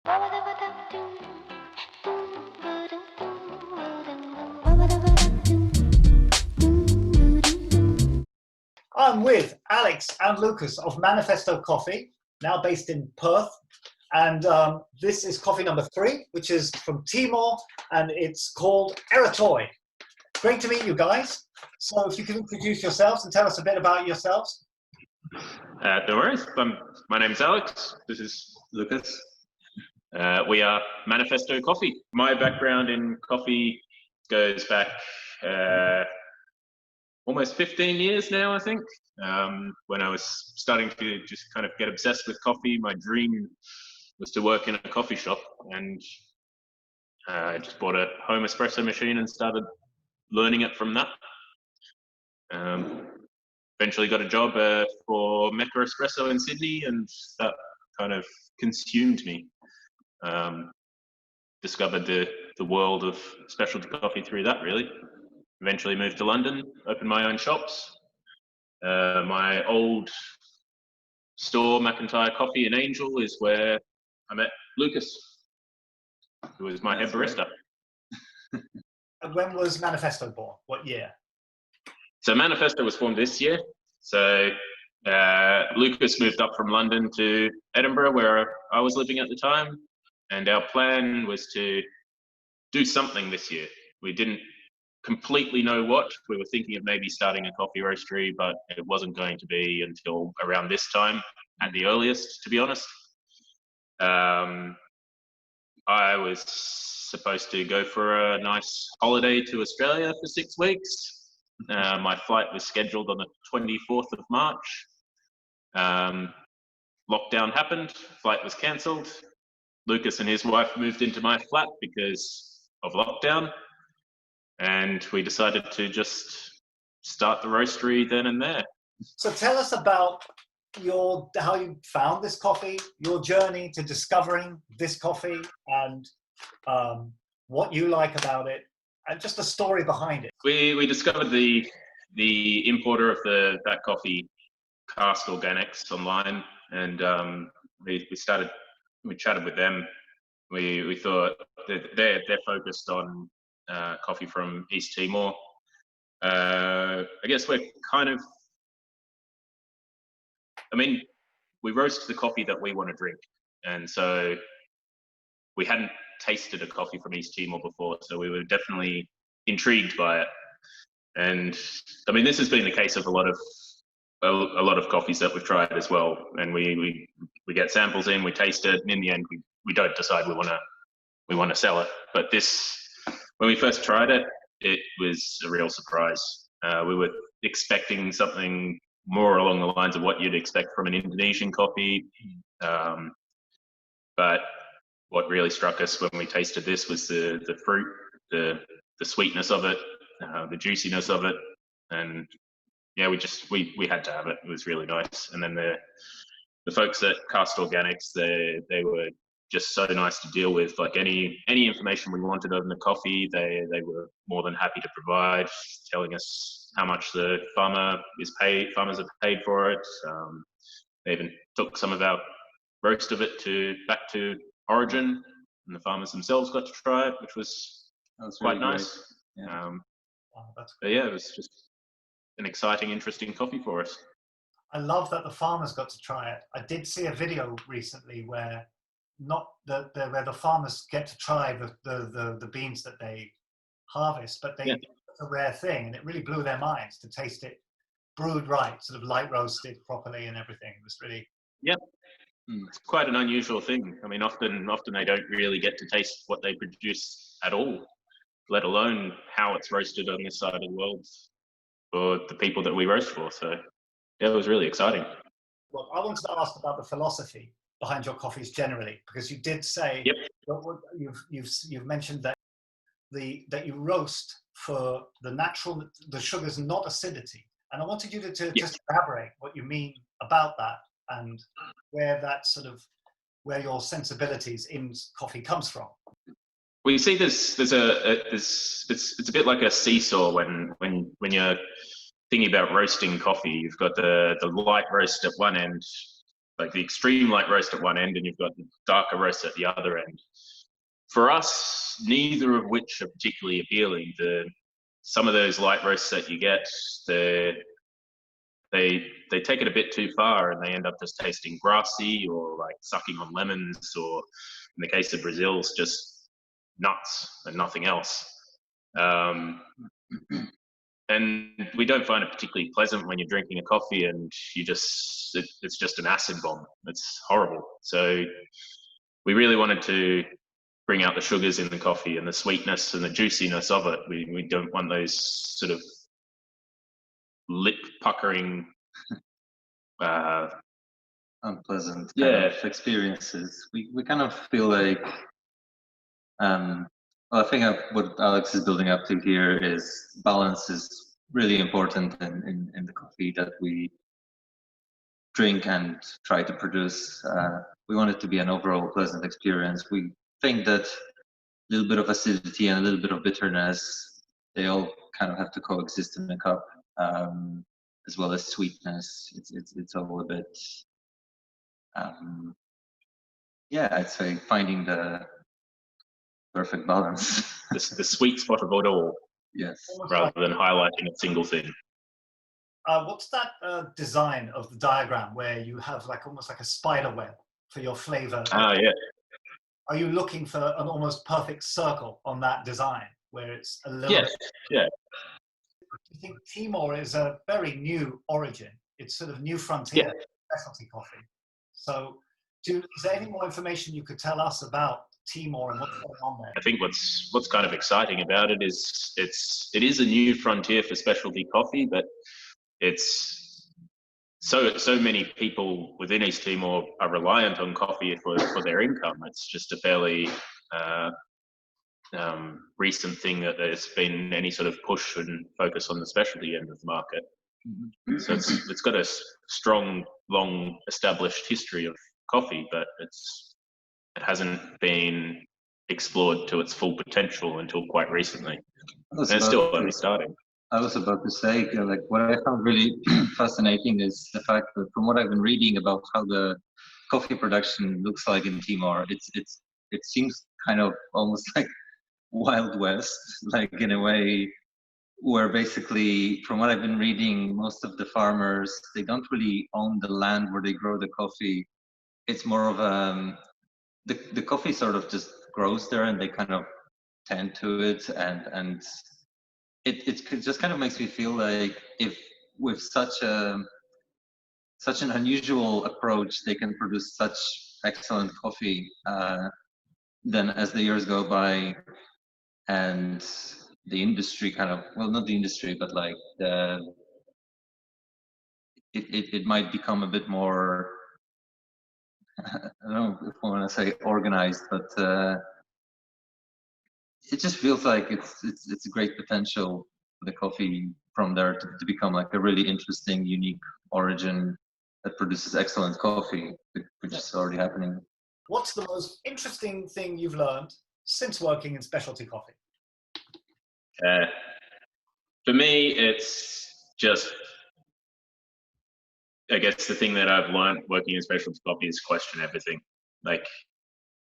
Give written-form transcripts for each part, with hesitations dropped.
I'm with Alex and Lukasz of Manifesto Coffee, now based in Perth. And this is coffee number 3, which is from Timor, and it's called Eratoi. Great to meet you guys. So if you can introduce yourselves and tell us a bit about yourselves. No worries. My name's Alex. This is Lukasz. We are Manifesto Coffee. My background in coffee goes back almost 15 years now, I think. When I was starting to just kind of get obsessed with coffee, my dream was to work in a coffee shop, and I just bought a home espresso machine and started learning it from that. Eventually got a job for Mecca Espresso in Sydney, and that kind of consumed me. Discovered the world of specialty coffee through that, really. Eventually moved to London, opened my own shops. My old store, McIntyre Coffee in Angel, is where I met Lukasz, who was my head barista. When was Manifesto born? What year? So Manifesto was formed this year. So Lukasz moved up from London to Edinburgh, where I was living at the time. And our plan was to do something this year. We didn't completely know what. We were thinking of maybe starting a coffee roastery, but it wasn't going to be until around this time at the earliest, to be honest. I was supposed to go for a nice holiday to Australia for 6 weeks. My flight was scheduled on the 24th of March. Lockdown happened, flight was cancelled. Lukasz and his wife moved into my flat because of lockdown, and we decided to just start the roastery then and there. So tell us about how you found this coffee, your journey to discovering this coffee, and what you like about it, and just the story behind it. We discovered the importer of that coffee, Cask Organics, online, and we chatted with them. We thought that they're focused on coffee from East Timor. I guess we're kind of, we roast the coffee that we want to drink, and so we hadn't tasted a coffee from East Timor before, so we were definitely intrigued by it. And this has been the case of a lot of coffees that we've tried as well. And we get samples in, we taste it, and in the end, we don't decide we want to sell it. But this, when we first tried it, it was a real surprise. We were expecting something more along the lines of what you'd expect from an Indonesian coffee, but what really struck us when we tasted this was the fruit, the sweetness of it, the juiciness of it, and yeah, we had to have it. It was really nice. And then the folks at Cask Organics, they were just so nice to deal with. Like any information we wanted on the coffee, they were more than happy to provide, telling us how much the farmers are paid for it. They even took some of our roast of it back to origin, and the farmers themselves got to try it, which was quite really nice. Yeah. But yeah, it was just an exciting, interesting coffee for us. I love that the farmers got to try it. I did see a video recently where where the farmers get to try the beans that they harvest, but it's a rare thing, and it really blew their minds to taste it brewed right, sort of light roasted properly and everything. It was really it's quite an unusual thing. Often they don't really get to taste what they produce at all, let alone how it's roasted on this side of the world for the people that we roast for. So yeah, it was really exciting. Well, I wanted to ask about the philosophy behind your coffees generally, because you did say you've mentioned that that you roast for the sugars, not acidity, and I wanted you to just elaborate what you mean about that and where your sensibilities in coffee comes from. We see it's a bit like a seesaw when you're thinking about roasting coffee. You've got the light roast at one end, like the extreme light roast at one end, and you've got the darker roast at the other end. For us, neither of which are particularly appealing. Some of those light roasts that you get, they take it a bit too far, and they end up just tasting grassy or like sucking on lemons, or in the case of Brazil's, just nuts and nothing else. And we don't find it particularly pleasant when you're drinking a coffee and it's just an acid bomb. It's horrible. So we really wanted to bring out the sugars in the coffee and the sweetness and the juiciness of it. We don't want those sort of lip puckering, unpleasant kind of experiences. We kind of feel like, well, I think what Alex is building up to here is balance is really important in the coffee that we drink and try to produce. We want it to be an overall pleasant experience. We think that a little bit of acidity and a little bit of bitterness, they all kind of have to coexist in a cup, as well as sweetness. It's all a bit, yeah, I'd say finding the perfect balance. the sweet spot of it all. Yes. Rather than highlighting a single thing. What's that design of the diagram where you have like almost like a spider web for your flavor? Yeah. Are you looking for an almost perfect circle on that design where it's a little bit? Yeah. I think Timor is a very new origin. It's sort of new frontier specialty coffee. So is there any more information you could tell us about Timor and what's going on there? I think what's kind of exciting about it is it is a new frontier for specialty coffee, but it's so many people within East Timor are reliant on coffee for their income. It's just a fairly recent thing that there's been any sort of push and focus on the specialty end of the market. So it's got a strong, long established history of coffee, but it hasn't been explored to its full potential until quite recently. And it's still only starting. I was about to say, like, what I found really fascinating is the fact that from what I've been reading about how the coffee production looks like in Timor, it seems kind of almost like Wild West, like in a way where basically, from what I've been reading, most of the farmers, they don't really own the land where they grow the coffee. It's more of the coffee sort of just grows there, and they kind of tend to it, and it just kind of makes me feel like if with such an unusual approach they can produce such excellent coffee, then as the years go by and the industry kind of, well, not the industry, but like it might become a bit more, I don't know if I want to say organized, but it just feels like it's a great potential for the coffee from there to become like a really interesting, unique origin that produces excellent coffee, which is already happening. What's the most interesting thing you've learned since working in specialty coffee? For me, it's just, I guess the thing that I've learned working in specialty coffee is question everything. Like,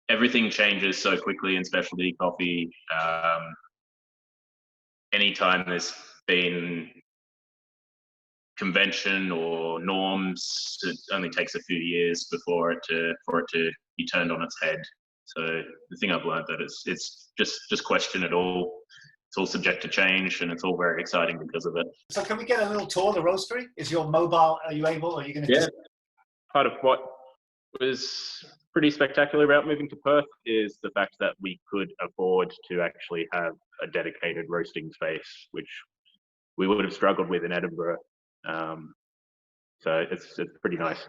everything changes so quickly in specialty coffee. Anytime there's been convention or norms, it only takes a few years for it to be turned on its head. So the thing I've learned that it's just question it all. It's all subject to change, and it's all very exciting because of it. So can we get a little tour of the roastery? Is your mobile, are you able, or are you going to? Yeah. Part of what was pretty spectacular about moving to Perth is the fact that we could afford to actually have a dedicated roasting space, which we would have struggled with in Edinburgh. So it's pretty nice.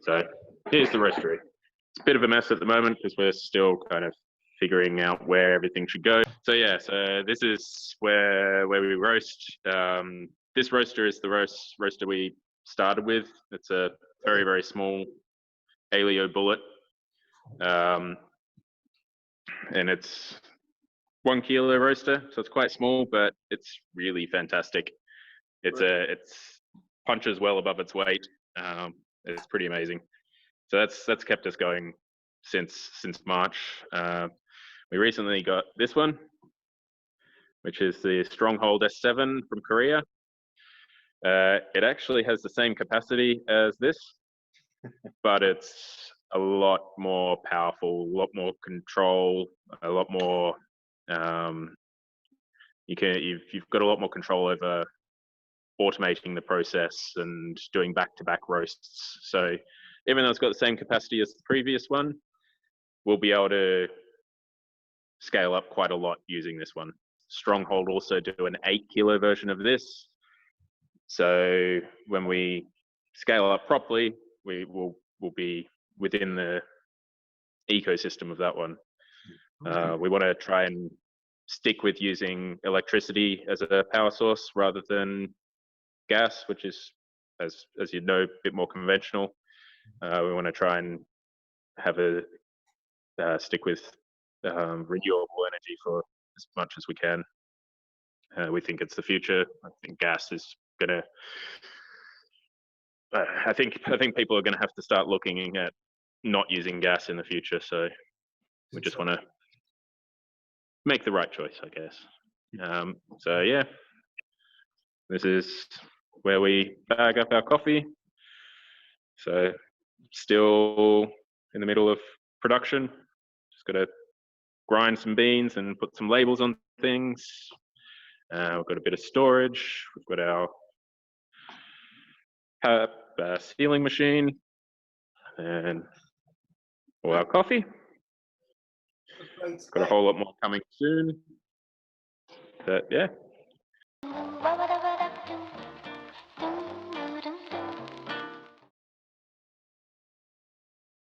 So here's the roastery. It's a bit of a mess at the moment because we're still kind of figuring out where everything should go. So yeah, so this is where we roast. This roaster is the roaster we started with. It's a very, very small Aleo bullet. And it's 1 kilo roaster, so it's quite small, but it's really fantastic. It's punches well above its weight. It's pretty amazing. So that's kept us going since March. We recently got this one, which is the Stronghold S7 from Korea. It actually has the same capacity as this, but it's a lot more powerful, a lot more control, a lot more. You've got a lot more control over automating the process and doing back-to-back roasts. So even though it's got the same capacity as the previous one, we'll be able to scale up quite a lot using this one. Stronghold also do an 8 kilo version of this. So when we scale up properly, we'll be within the ecosystem of that one. We want to try and stick with using electricity as a power source rather than gas, which is, as you know, a bit more conventional. We want to try and have stick with renewable energy for as much as we can. We think it's the future. I think gas is gonna. I think people are going to have to start looking at not using gas in the future. So we just want to make the right choice, I guess. So yeah, this is where we bag up our coffee. So still in the middle of production. Just got to grind some beans and put some labels on things. We've got a bit of storage. We've got our sealing machine and all our coffee. Got a whole lot more coming soon. But yeah.